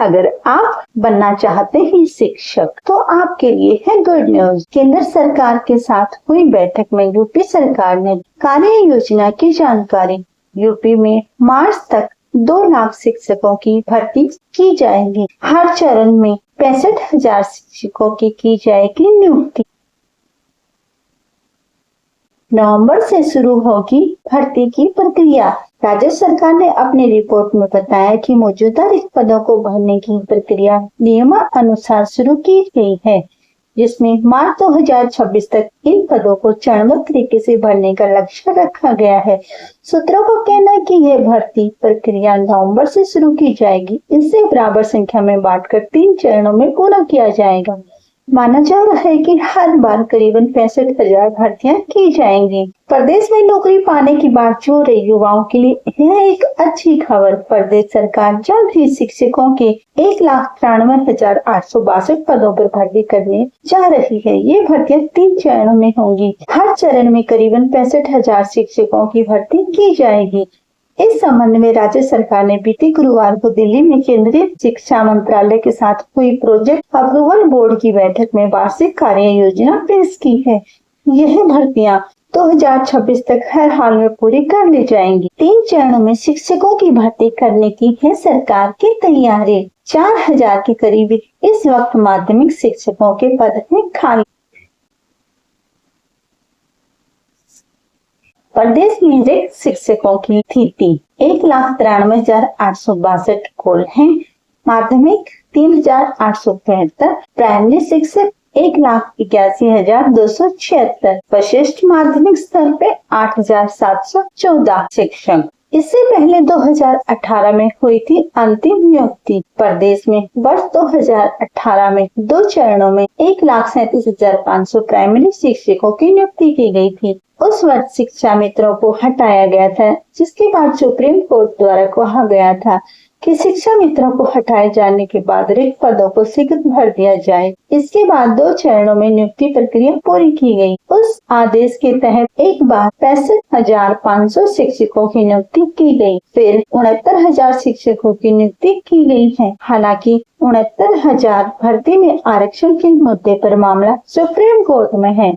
अगर आप बनना चाहते हैं शिक्षक तो आपके लिए है गुड न्यूज। केंद्र सरकार के साथ हुई बैठक में यूपी सरकार ने कार्य योजना की जानकारी। यूपी में मार्च तक 2 लाख शिक्षकों की भर्ती की जाएगी। हर चरण में 65,000 शिक्षकों की जाएगी नियुक्ति। नवंबर से शुरू होगी भर्ती की प्रक्रिया। राज्य सरकार ने अपनी रिपोर्ट में बताया कि मौजूदा रिक्त पदों को भरने की प्रक्रिया नियमानुसार शुरू की गई है, जिसमें मार्च 2026 तक इन पदों को चरणबद्ध तरीके से भरने का लक्ष्य रखा गया है। सूत्रों का कहना है कि यह भर्ती प्रक्रिया नवंबर से शुरू की जाएगी। इसे बराबर संख्या में बांटकर 3 चरणों में पूरा किया जाएगा। माना जा रहा है कि हर बार करीबन 65,000 भर्तियां की जाएंगी। प्रदेश में नौकरी पाने की बात जो रही युवाओं के लिए यह एक अच्छी खबर। प्रदेश सरकार जल्द ही शिक्षकों के 1,93,862 पदों पर भर्ती करने जा रही है। ये भर्तियां 3 चरणों में होंगी। हर चरण में करीबन 65,000 शिक्षकों की भर्ती की जाएगी। इस संबंध में राज्य सरकार ने बीते गुरुवार को दिल्ली में केंद्रीय शिक्षा मंत्रालय के साथ हुई प्रोजेक्ट अप्रूवल बोर्ड की बैठक में वार्षिक कार्य योजना पेश की है। यह भर्तियां 2026 तक हर हाल में पूरी कर ली जाएंगी। 3 चरणों में शिक्षकों की भर्ती करने की है सरकार की तैयारी। 4,000 के करीब इस वक्त माध्यमिक शिक्षकों के पद में खाली। प्रदेश में रिक्त शिक्षकों की स्थिति 1,93,862 कुल है। माध्यमिक 3,875, प्राइमरी शिक्षक 1,81,276, वरिष्ठ माध्यमिक स्तर पे 8,714 शिक्षक। इससे पहले 2018 में हुई थी अंतिम नियुक्ति। प्रदेश में वर्ष 2018 में 2 चरणों में 1,37,500 प्राइमरी शिक्षकों की नियुक्ति की गई थी। उस वर्ष शिक्षा मित्रों को हटाया गया था, जिसके बाद सुप्रीम कोर्ट द्वारा कहा गया था कि शिक्षा मित्रों को हटाए जाने के बाद रिक्त पदों को शीघ्र भर दिया जाए। इसके बाद 2 चरणों में नियुक्ति प्रक्रिया पूरी की गई। उस आदेश के तहत एक बार 65,500 शिक्षकों की नियुक्ति की गई, फिर 69,000 शिक्षकों की नियुक्ति की गई है। हालांकि 69,000 भर्ती में आरक्षण के मुद्दे पर मामला सुप्रीम कोर्ट में है।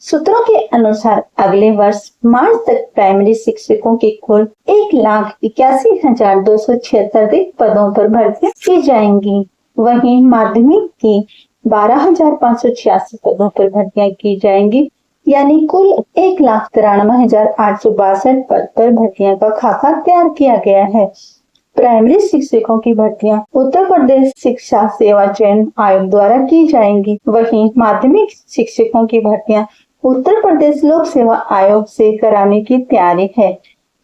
सूत्रों के अनुसार अगले वर्ष मार्च तक प्राइमरी शिक्षकों के कुल 1,81,276 रिक्त पदों पर भर्ती की जाएंगी। वहीं माध्यमिक की 12,586 पदों पर भर्तियां की जाएंगी, यानी कुल 1,93,862 पद पर भर्तियां का खाका तैयार किया गया है। प्राइमरी शिक्षकों की भर्तियां उत्तर प्रदेश शिक्षा सेवा चयन आयोग द्वारा की जाएंगी। वहीं माध्यमिक शिक्षकों की भर्तियां उत्तर प्रदेश लोक सेवा आयोग से कराने की तैयारी है।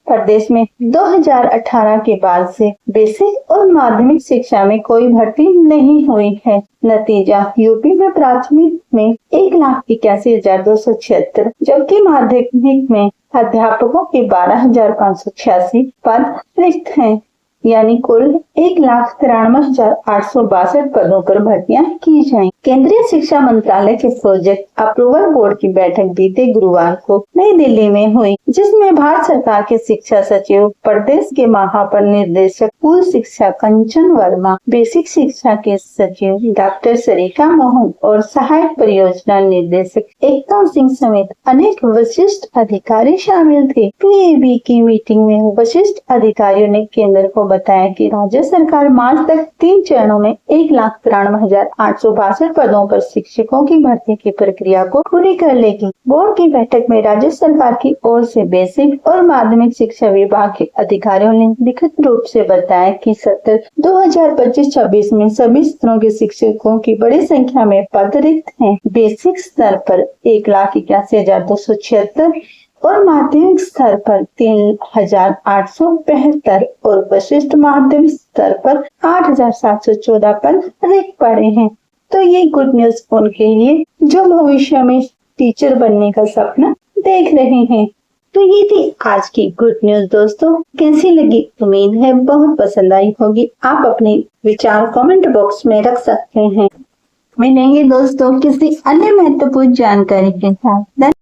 प्रदेश में 2018 के बाद से बेसिक और माध्यमिक शिक्षा में कोई भर्ती नहीं हुई है। नतीजा यूपी में प्राथमिक में 1,81,276, जबकि माध्यमिक में अध्यापकों के 12,586 पद रिक्त हैं, यानी कुल 1,93,862 पदों पर भर्तियां की जाएंगी। केंद्रीय शिक्षा मंत्रालय के प्रोजेक्ट अप्रूवल बोर्ड की बैठक बीते गुरुवार को नई दिल्ली में हुई, जिसमें भारत सरकार के शिक्षा सचिव, प्रदेश के महाप्रनिदेशक स्कूल शिक्षा कंचन वर्मा, बेसिक शिक्षा के सचिव डॉक्टर सरिता मोहन और सहायक परियोजना निर्देशक एकता सिंह समेत अनेक वरिष्ठ अधिकारी शामिल थे। पीएबी की मीटिंग में वरिष्ठ अधिकारियों ने केंद्र को बताया कि राज्य सरकार मार्च तक 3 चरणों में 1,93,862 पदों पर शिक्षकों की भर्ती की प्रक्रिया को पूरी कर लेगी। बोर्ड की बैठक में राज्य सरकार की ओर से बेसिक और माध्यमिक शिक्षा विभाग के अधिकारियों ने लिखित रूप से बताया कि सत्र 2025-26 में सभी स्तरों के शिक्षकों की बड़ी संख्या में पद रिक्त हैं। बेसिक स्तर पर 1,81,276 और माध्यमिक स्तर पर 3,875 और वरिष्ठ माध्यमिक स्तर पर 8,714 पद रिक्त पड़े हैं। तो ये गुड न्यूज उनके लिए जो भविष्य में टीचर बनने का सपना देख रहे हैं। तो ये थी आज की गुड न्यूज दोस्तों। कैसी लगी? उम्मीद है बहुत पसंद आई होगी। आप अपने विचार कमेंट बॉक्स में रख सकते हैं। मिलेंगे दोस्तों किसी अन्य महत्वपूर्ण जानकारी के साथ।